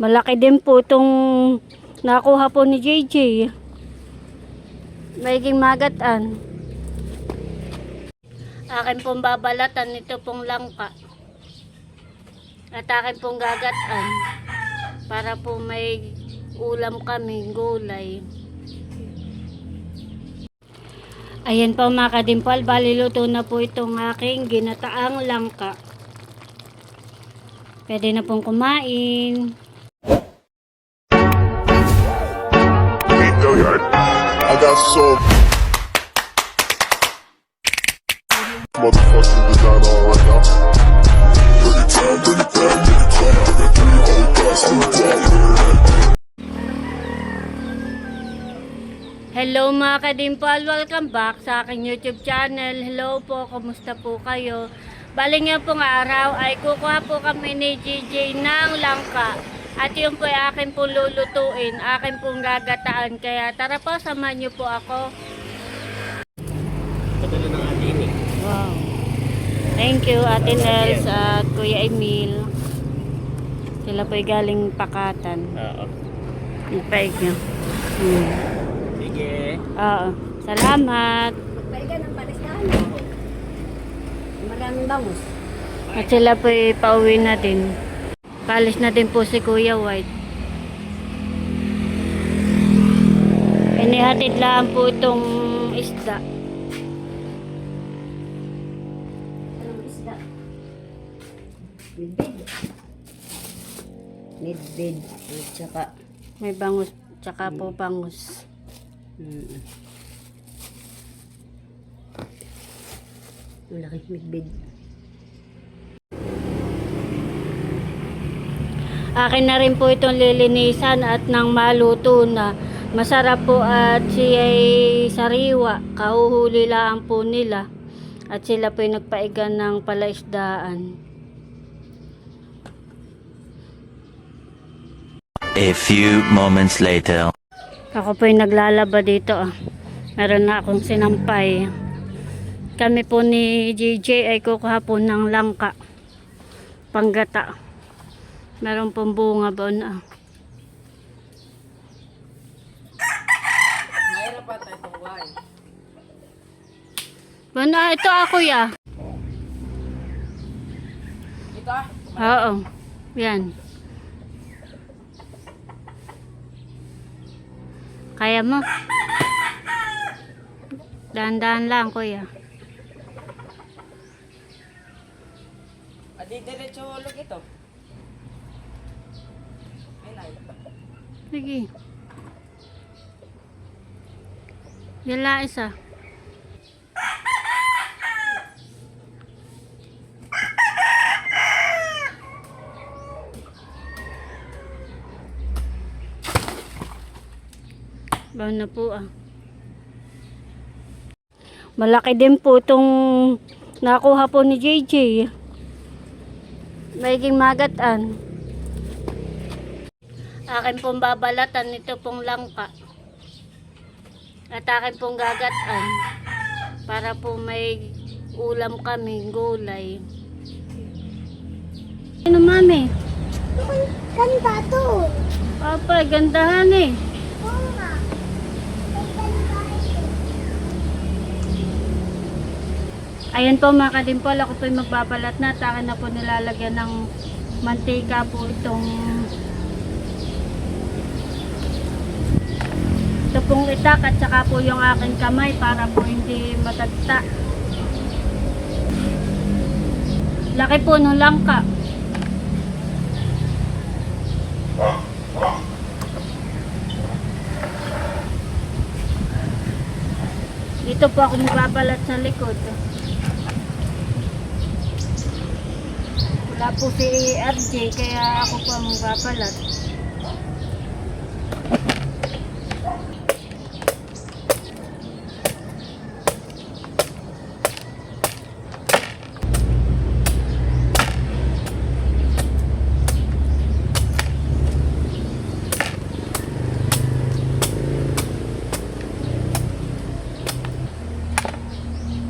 Malaki din po itong nakuha po ni JJ. Magiging magatan. Akin pong babalatan ito pong langka. At akin pong gagatan. Para po may ulam kami, gulay. Ayan po mga kadimpal, baliluto na po itong aking ginataang langka. Pwede na pong kumain. I got so motherfucking design on right now. Bring it down, bring it down, bring it down. I got 3 whole glass of water. Hello mga kadimpal, welcome back sa aking YouTube channel. Hello po, kumusta po kayo? Bali nga pong araw ay kukuha po kami ni JJ ng langka. At yun po ay akin pong lulutuin, akin pong gagataan. Kaya tara po, samahan niyo po ako. Wow. Thank you Ate Nels at Kuya Emil. Sila po ay galing pakatan. Oo. Ipaig nyo. Sige. Oo. Salamat. Paiga ng palistahan. Maraming bangus. At sila po ay pauwi na din. Palis na din po si Kuya White. Inihatid lang po itong isda. Anong isda? Midbid. Midbid. At saka May bangus, tsaka po bangus. malaki midbid. Akin na rin po itong lilinisan at nang maluto na. Masarap po at siya ay sariwa. Kahuhuli lang po nila. At sila po ay nagpaigan ng palaisdaan. A few moments later. Ako po ay naglalaba dito. Meron na akong sinampay. Kami po ni JJ ay kukuha po ng langka. Panggata. Meron pong bunga ba na. Mahirap pa tayo itong wine. Bana, ito ako ya. Ito ah. Oo. Yan. Kaya mo? Dahan-dahan lang, kuya. Adi diretso hulog ito. Sige. Yala isa. Baon na po ah. Malaki din po itong nakuha po ni JJ. Magiging magatan. Akin pong babalatan ito pong langka. At akin pong gagataan. Para po may ulam kami, gulay. Ano mami? Ganda to. Papa, gandahan eh. Oo nga. Ayan po mga kadimpol, ako po yung magbabalat na. At akin na po nilalagyan ng mantika po itong ito pong itak at saka po yung aking kamay para po hindi matagta. Laki po ng langka. Dito po ako magbabalat sa likod. Wala po si RJ kaya ako po ang magbabalat.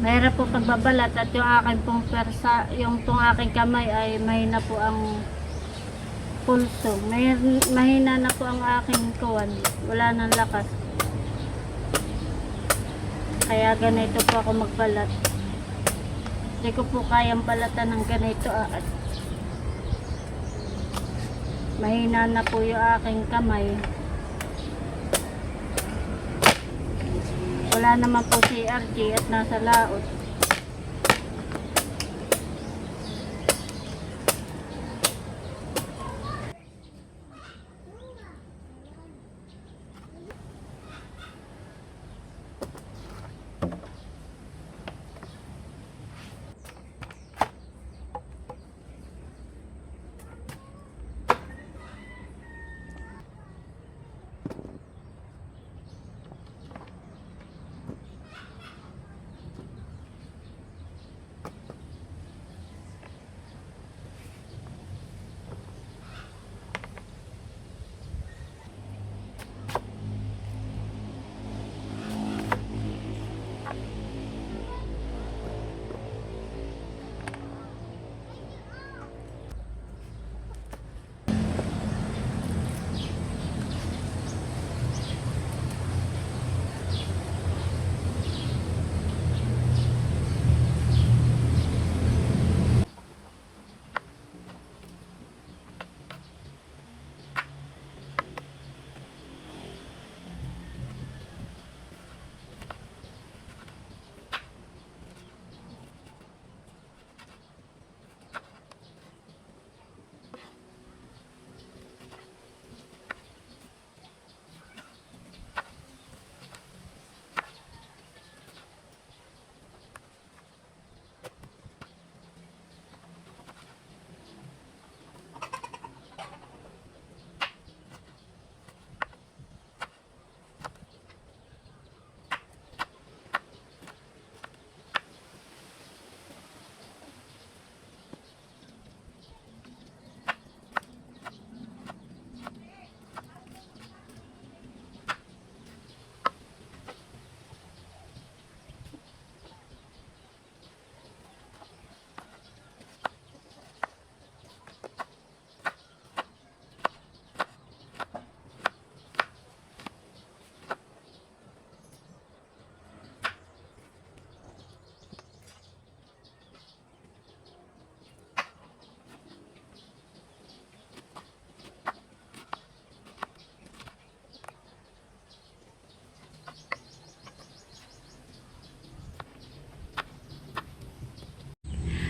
Mahirap po pagbabalat at yung aking pong persa, yung aking kamay ay mahina po ang pulso. Mahina na po ang aking kuwan. Wala nang lakas. Kaya ganito po ako magbalat. Hindi ko po kayang balatan ng ganito. Mahina na po yung aking kamay. Wala naman po si RJ at nasa laot.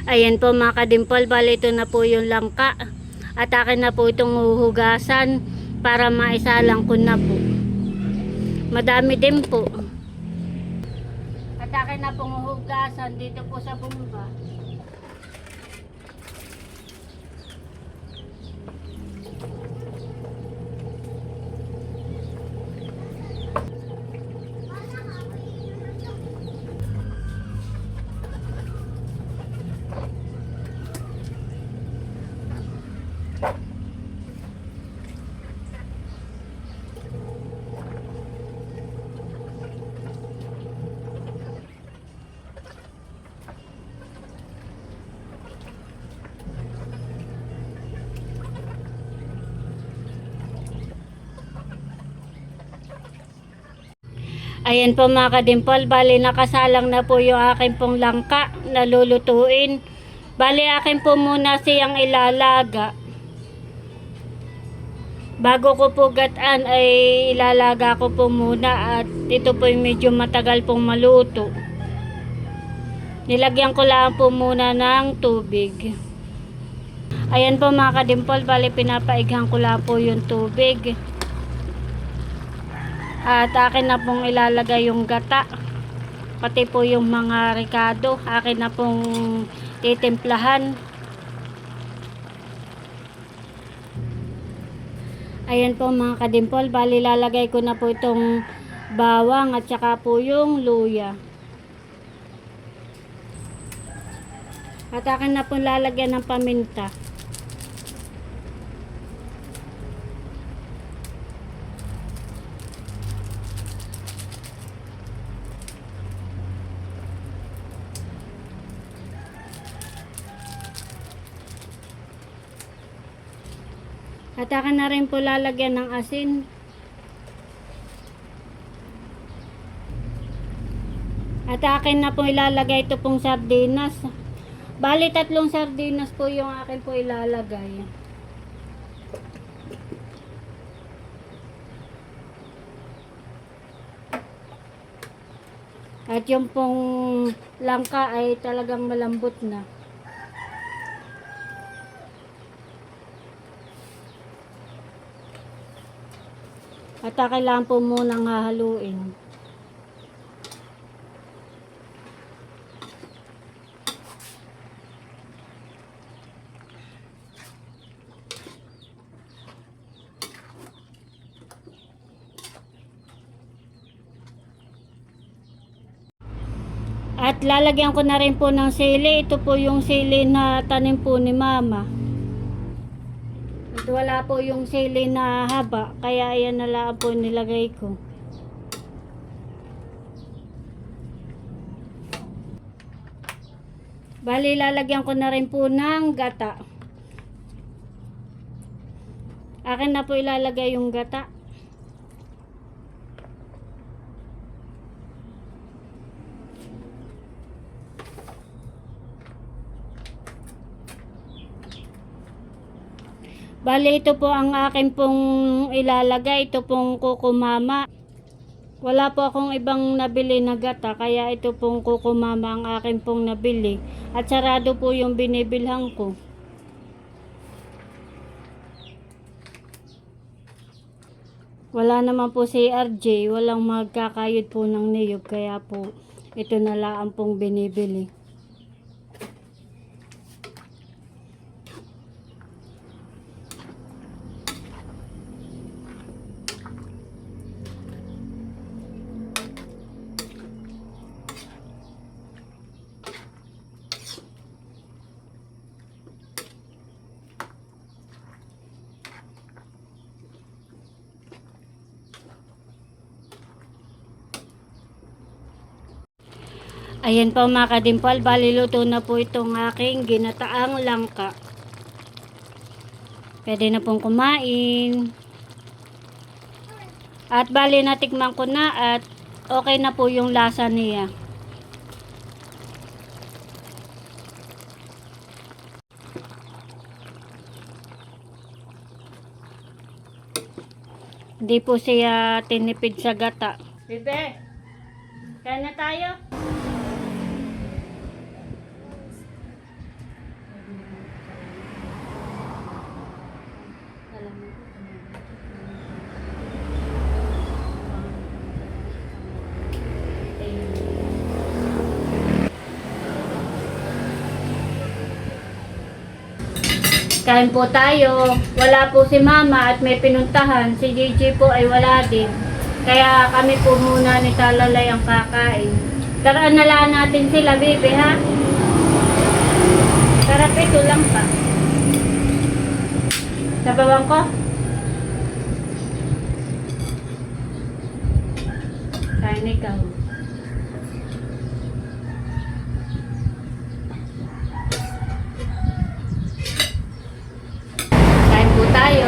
Ayan po mga kadimpol, bali ito na po yung langka. At akin na po itong huhugasan para maisalang ko na po. Madami din po. At akin na pong huhugasan dito po sa bumba. Ayan po mga kadimpol, bali nakasalang na po yung akin pong langka na lulutuin. Bali akin po muna siyang ilalaga. Bago ko po gataan ay ilalaga ko po muna at ito po yung medyo matagal pong maluto. Nilagyan ko lang po muna ng tubig. Ayan po mga kadimpol, bali pinapaighan ko lang po yung tubig. At akin na pong ilalagay yung gata. Pati po yung mga ricado. Akin na pong titimplahan. Ayan po mga kadimpol. Bali lalagay ko na po itong bawang at saka po yung luya. At akin na pong lalagyan ng paminta. At akin na rin po lalagyan ng asin. At akin na po ilalagay ito pong sardinas. Bali 3 sardinas po yung akin po ilalagay. At yung pong langka ay talagang malambot na. At kailangan po munang hahaluin. At lalagyan ko na rin po ng sili. Ito po yung sili na tanim po ni Mama. At wala po yung sili na haba. Kaya ayan na lang po nilagay ko. Bali, lalagyan ko na rin po ng gata. Akin na po ilalagay yung gata. Bali, ito po ang akin pong ilalagay. Ito pong kukumama. Wala po akong ibang nabili na gata. Kaya ito pong kukumama ang akin pong nabili. At sarado po yung binibilhan ko. Wala naman po si RJ. Walang magkakayod po ng niyog. Kaya po ito na lang pong binibili. Ayan po mga kadimpal, bali luto na po itong aking ginataang langka. Pwede na pong kumain. At bali natikman ko na at okay na po yung lasa niya. Hindi po siya tinipid sa gata. Bebe, kaya na tayo? Kain po tayo. Wala po si Mama at may pinuntahan. Si JJ po ay wala din. Kaya kami po muna ni Talalay ang kakain. Taraan na lang natin sila, baby, ha? Sarap ito lang pa. Sabawan ko? Kain ikaw. Tayo.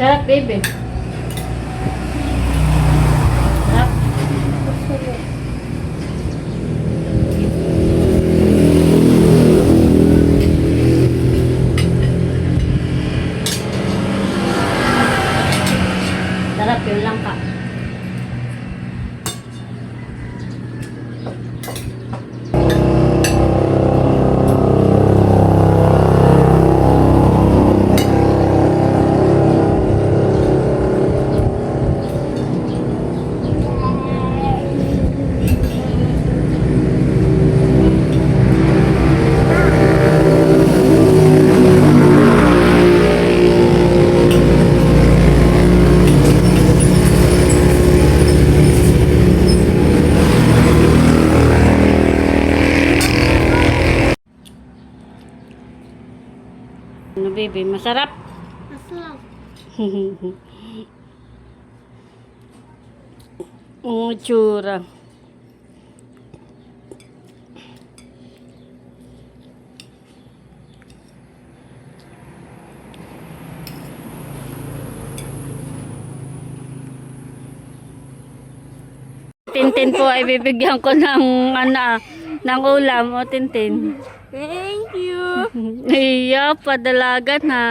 Sarap, baby. Sarap. Sarap yun lang ka. Ano, baby? Masarap? Masarap. Ang tsura. Tintin po ay bibigyan ko ng ng ulam. O, Tintin. Thank you. Iya, padalagan ha.